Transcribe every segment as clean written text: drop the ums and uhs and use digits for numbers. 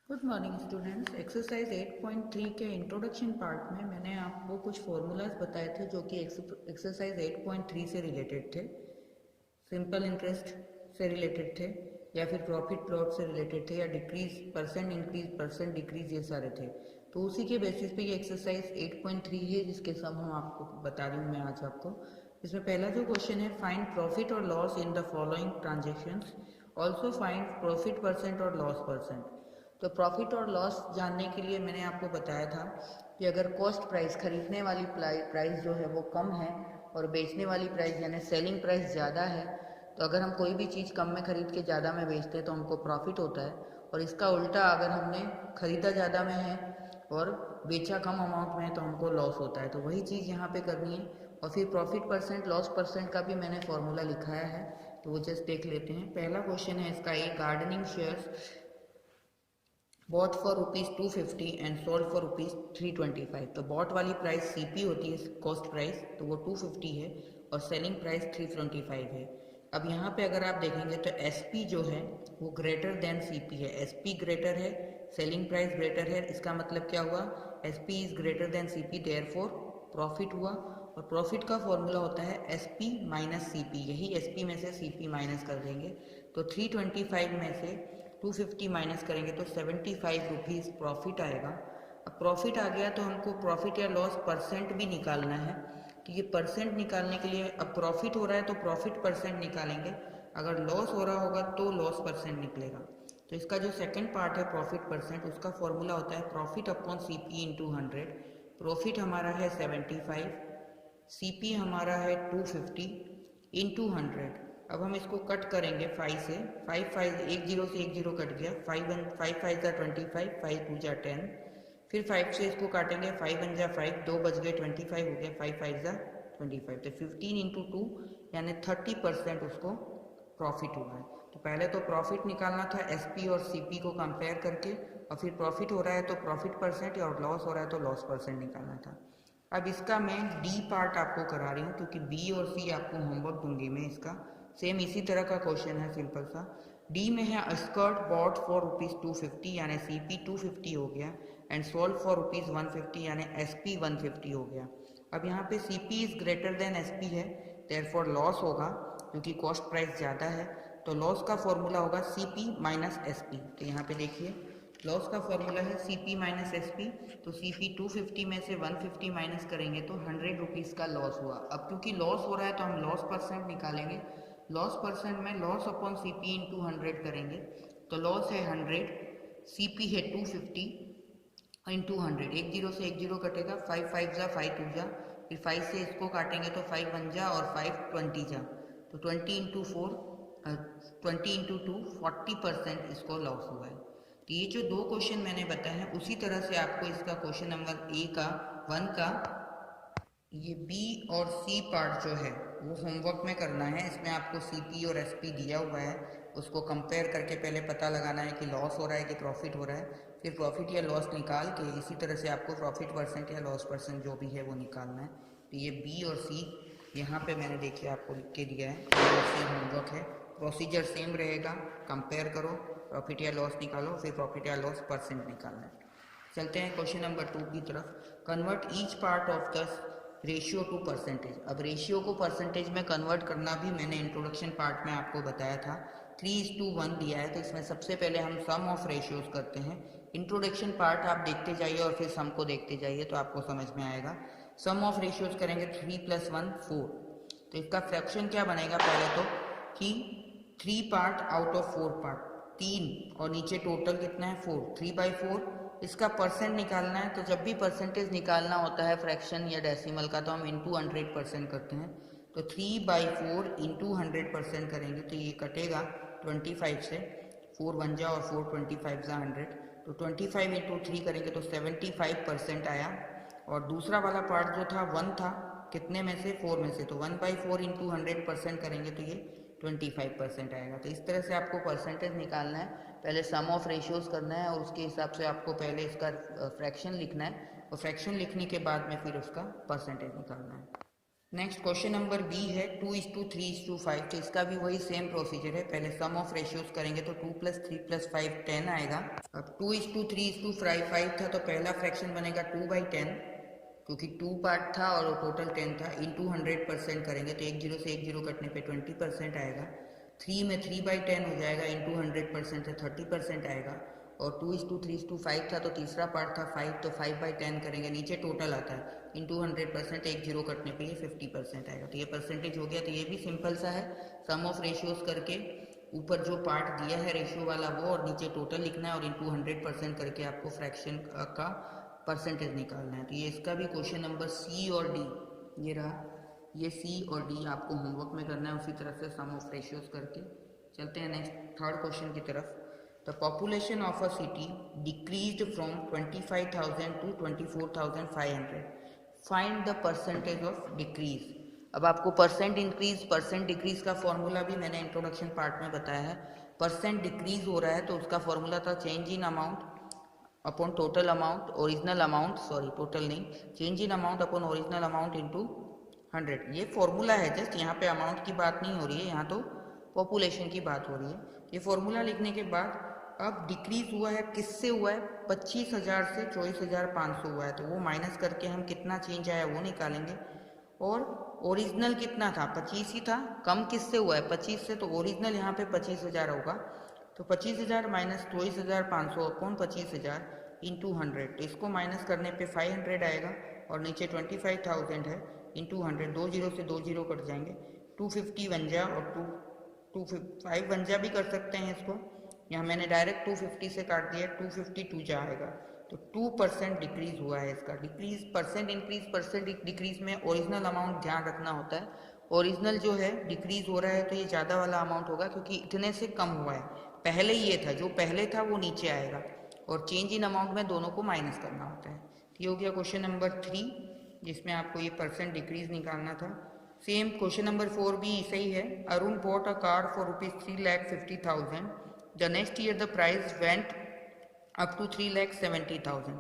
Good morning students. Exercise 8.3 के introduction part में मैंने आपको कुछ फॉर्मूलाज बताए थे जो कि एक्सरसाइज 8.3 से रिलेटेड थे, सिंपल इंटरेस्ट से रिलेटेड थे या फिर प्रॉफिट प्लॉट से रिलेटेड थे या decrease percent increase percent decrease, ये सारे थे। तो उसी के बेसिस पे ये एक्सरसाइज 8.3 है जिसके सम हम आपको बता रही हूँ मैं आज आपको। इसमें पहला जो क्वेश्चन है, फाइंड प्रॉफिट और loss in the following transactions, also find profit percent और लॉस परसेंट। तो प्रॉफिट और लॉस जानने के लिए मैंने आपको बताया था कि अगर कॉस्ट प्राइस, खरीदने वाली प्राइस जो है वो कम है और बेचने वाली प्राइस यानी सेलिंग प्राइस ज़्यादा है, तो अगर हम कोई भी चीज़ कम में खरीद के ज़्यादा में बेचते हैं तो हमको प्रॉफिट होता है, और इसका उल्टा अगर हमने खरीदा ज़्यादा में है और बेचा कम अमाउंट में है तो हमको लॉस होता है। तो वही चीज़ यहाँ पे करनी है। और फिर प्रॉफिट परसेंट लॉस परसेंट का भी मैंने फॉर्मूला लिखाया है, तो वो जस्ट देख लेते हैं। पहला क्वेश्चन है इसका, एक gardening shares bot for ₹250 and sold for ₹325। तो बॉट वाली प्राइस सीपी होती है, कॉस्ट प्राइस, तो वो 250 है और सेलिंग प्राइस 325 है। अब यहाँ पे अगर आप देखेंगे तो एसपी जो है वो ग्रेटर देन सीपी है। एसपी ग्रेटर है, सेलिंग प्राइस ग्रेटर है, इसका मतलब क्या हुआ, SP is greater than CP, therefore profit हुआ। और प्रॉफिट का फॉर्मूला होता है एसपी माइनस सीपी, यही एसपी में से सीपी माइनस कर देंगे तो 325 में से 250 माइनस करेंगे तो 75 रुपीज़ प्रॉफिट आएगा। अब प्रॉफिट आ गया तो हमको प्रॉफिट या लॉस परसेंट भी निकालना है। तो ये परसेंट निकालने के लिए, अब प्रॉफिट हो रहा है तो प्रॉफिट परसेंट निकालेंगे, अगर लॉस हो रहा होगा तो लॉस परसेंट निकलेगा। तो इसका जो सेकंड पार्ट है प्रॉफिट परसेंट, उसका फॉर्मूला होता है profit upon CP into 100। Profit हमारा है 75, सीपी हमारा है 250 इंटू 100। अब हम इसको कट करेंगे 5 से, 5 एक जीरो से एक जीरो कट गया, 5 5 जा 25, 5 2 जा 10, फिर 5 से इसको काटेंगे, 5 1 जा 5, 2 बच गए 25 हो गया, 5 5 जा 25, तो 15 इंटू 2 यानी 30% उसको प्रॉफिट हुआ है। तो पहले तो प्रॉफिट निकालना था एसपी और सीपी को कंपेयर करके, और फिर प्रॉफिट हो रहा है तो प्रॉफिट परसेंट और लॉस हो रहा है तो लॉस परसेंट निकालना था। अब इसका मैं डी पार्ट आपको करा रही हूँ क्योंकि बी और सी आपको होमवर्क दूंगी मैं इसका। सेम इसी तरह का क्वेश्चन है, सिंपल सा। डी में है स्कर्ट बॉट फॉर ₹250 यानी सीपी 250 हो गया, एंड सोल्ड फॉर ₹150 यानी एसपी 150 हो गया। अब यहाँ पे CP is greater than SP है, देयरफॉर लॉस होगा क्योंकि कॉस्ट प्राइस ज़्यादा है। तो लॉस का फॉर्मूला होगा सीपी माइनस एसपी। तो यहाँ पे देखिए लॉस का फॉर्मूला है सीपी माइनस एसपी। तो सीपी 250 में से 150 माइनस करेंगे तो 100 रुपीज़ का लॉस हुआ। अब क्योंकि लॉस हो रहा है तो हम लॉस परसेंट निकालेंगे। लॉस परसेंट में लॉस अपॉन सीपी इंटू 100 करेंगे, तो लॉस है 100, सीपी है 250 इंटू 100, एक जीरो से एक जीरो कटेगा, 5 5 जा 5 2 जा, फिर 5 से इसको काटेंगे तो 5 1 जा और 5 20 जा, तो 20 इंटू 4 20 इंटू 2 40% इसको लॉस हुआ है। तो ये जो दो क्वेश्चन मैंने बताए हैं उसी तरह से आपको इसका क्वेश्चन नंबर ए का 1 का ये बी और सी पार्ट जो है वो होमवर्क में करना है। इसमें आपको सीपी और एसपी दिया हुआ है, उसको कंपेयर करके पहले पता लगाना है कि लॉस हो रहा है कि प्रॉफिट हो रहा है, फिर प्रॉफिट या लॉस निकाल के इसी तरह से आपको प्रॉफिट परसेंट या लॉस परसेंट जो भी है वो निकालना है। तो ये बी और सी यहाँ पे मैंने देखिए आपको लिख के दिया है, बी और सी होमवर्क है। प्रोसीजर सेम रहेगा, कंपेयर करो, प्रॉफिट या लॉस निकालो, फिर प्रॉफिट या लॉस परसेंट निकालना है। चलते हैं क्वेश्चन नंबर 2 की तरफ। Convert each part of the ratio two percentage. अब रेशियो को परसेंटेज में कन्वर्ट करना भी मैंने इंट्रोडक्शन पार्ट में आपको बताया था। 3:1 दिया है तो इसमें सबसे पहले हम सम ऑफ रेशियोज करते हैं। इंट्रोडक्शन पार्ट आप देखते जाइए और फिर सम को देखते जाइए तो आपको समझ में आएगा। सम ऑफ रेशियोज करेंगे 3 + 1 4। तो इसका फ्रैक्शन क्या बनेगा, पहले तो कि 3 पार्ट आउट ऑफ 4 पार्ट, 3 और नीचे टोटल कितना है 4, 3/4। इसका परसेंट निकालना है, तो जब भी परसेंटेज निकालना होता है फ्रैक्शन या डेसिमल का तो हम इंटू 100% करते हैं। तो 3/4 इंटू 100% करेंगे तो ये कटेगा 25 से, 4 1 जा और 4 25 जा 100, तो 25 इंटू 3 करेंगे तो 75% आया। और दूसरा वाला पार्ट जो था 1 था, कितने में से 4 में से, तो 1/4 इंटू 100% करेंगे तो ये 25% आएगा। तो इस तरह से आपको परसेंटेज निकालना है। पहले सम ऑफ रेशियोज करना है और उसके हिसाब से आपको पहले इसका फ्रैक्शन लिखना है, और फ्रैक्शन लिखने के बाद में फिर उसका परसेंटेज निकालना है। नेक्स्ट क्वेश्चन नंबर बी है 2:3:5। तो इसका भी वही सेम प्रोसीजर है। पहले सम ऑफ रेशियोज करेंगे तो 2 + 3 + 5 10 आएगा। अब 2:3:5 था तो पहला फ्रैक्शन बनेगा 2/10, क्योंकि 2 पार्ट था और टोटल 10 था। इंटू 100% करेंगे तो एक जीरो से एक जीरो कटने पे 20% आएगा। 3 में 3/10 हो जाएगा, इंटू 100% से 30% आएगा। और 2:3:5 था तो तीसरा पार्ट था 5, तो 5/10 करेंगे, नीचे टोटल आता है, इंटू 100%, एक जीरो कटने पे ये 50% आएगा। तो ये परसेंटेज हो गया। तो ये भी सिंपल सा है। सम ऑफ रेशियोज करके ऊपर जो पार्ट दिया है रेशियो वाला वो, और नीचे टोटल लिखना है, और इंटू 100% करके आपको फ्रैक्शन का परसेंटेज निकालना है। तो ये इसका भी क्वेश्चन नंबर सी और डी ये रहा। ये सी और डी आपको होमवर्क में करना है उसी तरह से सम ऑफ रेशियोज करके। चलते हैं नेक्स्ट थर्ड क्वेश्चन की तरफ। The population of a city decreased from 25,000 to 24,500। Find the percentage of decrease. अब आपको परसेंट इंक्रीज परसेंट डिक्रीज का फॉर्मूला भी मैंने इंट्रोडक्शन पार्ट में बताया है। परसेंट डिक्रीज हो रहा है तो उसका फॉर्मूला था change in amount upon total amount, original amount, sorry total नहीं, change in amount upon original amount into 100। ये फॉर्मूला है जस्ट, यहाँ पे अमाउंट की बात नहीं हो रही है, यहाँ तो पॉपुलेशन की बात हो रही है। ये फॉर्मूला लिखने के बाद अब डिक्रीज हुआ है, किससे हुआ है, 25,000 से 24,500 हुआ है, तो वो माइनस करके हम कितना चेंज आया वो निकालेंगे। और ओरिजिनल कितना था, 25 ही था, कम किससे हुआ है, 25 से, तो ओरिजिनल यहाँ पे 25,000 होगा। तो 25,000 माइनस 24,500 अपॉन 25,000 इंटू 100। तो इसको माइनस करने पे 500 आएगा, और नीचे 25,000 है इंटू 100, 2 जीरो से 2 जीरो कट जाएंगे, 250 बन जा, और 225 बन जा भी कर सकते हैं इसको। यहाँ मैंने डायरेक्ट 250 से काट दिया, 252 जा आएगा। तो 2% डिक्रीज हुआ है इसका। Decrease percent increase percent decrease में ओरिजिनल अमाउंट ध्यान रखना होता है। ओरिजिनल जो है डिक्रीज हो रहा है तो ये ज़्यादा वाला अमाउंट होगा, क्योंकि इतने से कम हुआ है। पहले ये था, जो पहले था वो नीचे आएगा, और चेंज इन अमाउंट में दोनों को माइनस करना होता है। ये हो गया क्वेश्चन नंबर 3, जिसमें आपको ये परसेंट डिक्रीज निकालना था। सेम क्वेश्चन नंबर 4 भी सही है। Arun bought a car for ₹3,50,000। The next year the price went up to 3,70,000।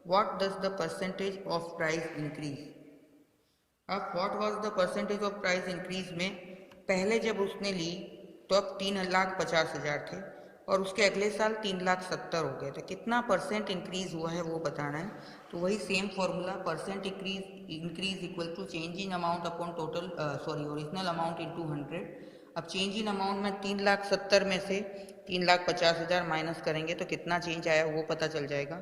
What does the percentage of price increase? अब what was the percentage of price increase में पहले जब उसने ली तो अब 3,50,000 थे, और उसके अगले साल 3,70,000 हो गए, तो कितना परसेंट इंक्रीज हुआ है वो बताना है। तो वही same formula, percent increase equal to change in amount upon total original amount into 100। अब चेंज इन अमाउंट में 3,70,000 में से 3,50,000 माइनस करेंगे तो कितना चेंज आया वो पता चल जाएगा।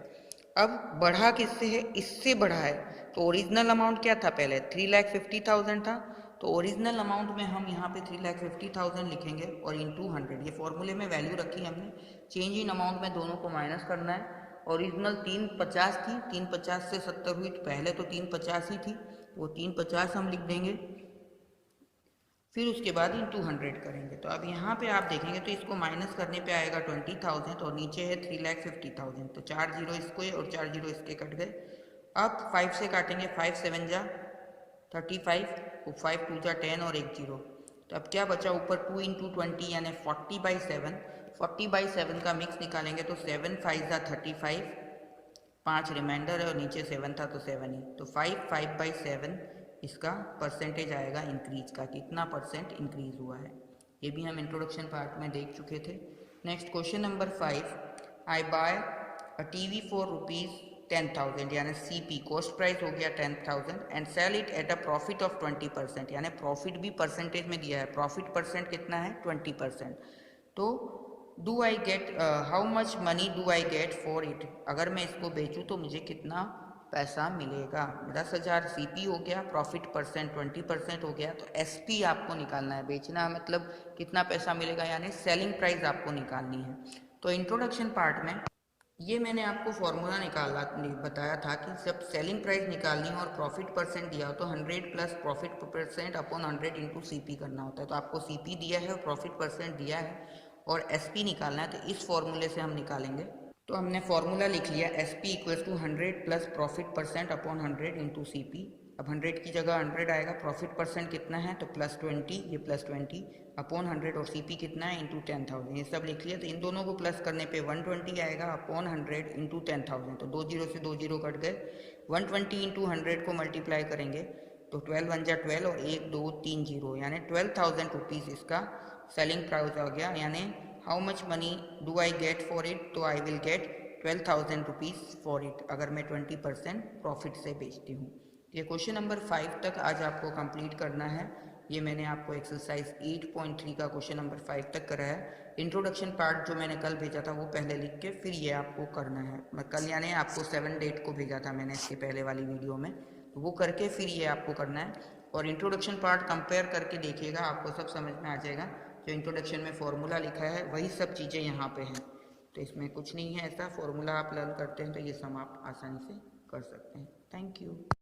अब बढ़ा किससे है, इससे बढ़ा है। तो ओरिजिनल अमाउंट क्या था, पहले 3,50,000 था, तो ओरिजिनल अमाउंट में हम यहाँ पे 3,50,000 लिखेंगे और इंटू 100। ये फॉर्मूले में वैल्यू रखी हमने। चेंज इन अमाउंट में दोनों को माइनस करना है। ओरिजिनल 350 थी, 350 से 70 हुई, तो पहले तो 350 ही थी, वो 350 हम लिख देंगे, फिर उसके बाद इंटू 100 करेंगे। तो अब यहाँ पे आप देखेंगे तो इसको माइनस करने पे आएगा 20,000, और नीचे है 3,50,000, तो 4 जीरो इसको और 4 जीरो इसके कट गए। अब 5 से काटेंगे, 5 7 जा 35, 5 2 जा 10 और 1 जीरो। तो अब क्या बचा ऊपर, 2 इंटू 20 यानी 40/7। 40/7 का मिक्स निकालेंगे तो 7 5 जा 35, 5 रिमाइंडर है और नीचे 7 था तो 7 ही, तो 5/7 इसका परसेंटेज आएगा इंक्रीज का, कितना परसेंट इंक्रीज हुआ है। ये भी हम इंट्रोडक्शन पार्ट में देख चुके थे। Next question number 5। I buy a TV for ₹10,000 यानी सीपी, कॉस्ट प्राइस हो गया 10,000, and sell it at a profit of 20%, यानी प्रॉफिट भी परसेंटेज में दिया है। प्रॉफिट परसेंट कितना है, 20%। तो do I gate, how much money do I get for it, अगर मैं इसको बेचूं तो मुझे कितना पैसा मिलेगा। 10,000 सीपी हो गया, प्रॉफिट परसेंट 20% हो गया, तो एसपी आपको निकालना है। बेचना मतलब कितना पैसा मिलेगा, यानी सेलिंग प्राइस आपको निकालनी है। तो इंट्रोडक्शन पार्ट में ये मैंने आपको फॉर्मूला निकाला बताया था कि जब सेलिंग प्राइस निकालनी हो और प्रॉफिट परसेंट दिया हो तो 100 plus profit percent upon 100 into CP करना होता है। तो आपको सीपी दिया है और प्रॉफिट परसेंट दिया है और एसपी निकालना है, तो इस फॉर्मूले से हम निकालेंगे। तो हमने फॉर्मूला लिख लिया, S P equals to 100 plus profit percent upon 100 into C P. अब 100 की जगह 100 आएगा, प्रॉफिट परसेंट कितना है तो +20, ये +20 अपॉन 100, और सी पी कितना है इंटू 10,000, ये सब लिख लिया। तो इन दोनों को प्लस करने पे 120 आएगा अपॉन 100 इंटू 10,000, तो 2 जीरो से 2 जीरो कट गए। 120 इंटू 100 को मल्टीप्लाई करेंगे तो 12 वन जा 12 और 1 2 3 जीरो यानी 12,000 रुपीज़ इसका सेलिंग प्राइस हो गया। यानी how much money do I get for it, तो I will get 12,000 rupees for it अगर मैं 20% प्रॉफिट से बेचती हूँ। ये क्वेश्चन नंबर 5 तक आज आपको कंप्लीट करना है। ये मैंने आपको एक्सरसाइज 8.3 का क्वेश्चन नंबर 5 तक करा है। इंट्रोडक्शन पार्ट जो मैंने कल भेजा था वो पहले लिख के फिर ये आपको करना है। मैं कल यानी आपको 7 डेट को भेजा था मैंने इसके पहले वाली वीडियो में, तो वो करके फिर ये आपको करना है। और इंट्रोडक्शन पार्ट कंपेयर करके देखिएगा, आपको सब समझ में आ जाएगा। जो इंट्रोडक्शन में फॉर्मूला लिखा है वही सब चीज़ें यहाँ पे हैं, तो इसमें कुछ नहीं है ऐसा। फॉर्मूला आप लर्न करते हैं तो ये सम आप आसानी से कर सकते हैं। Thank you.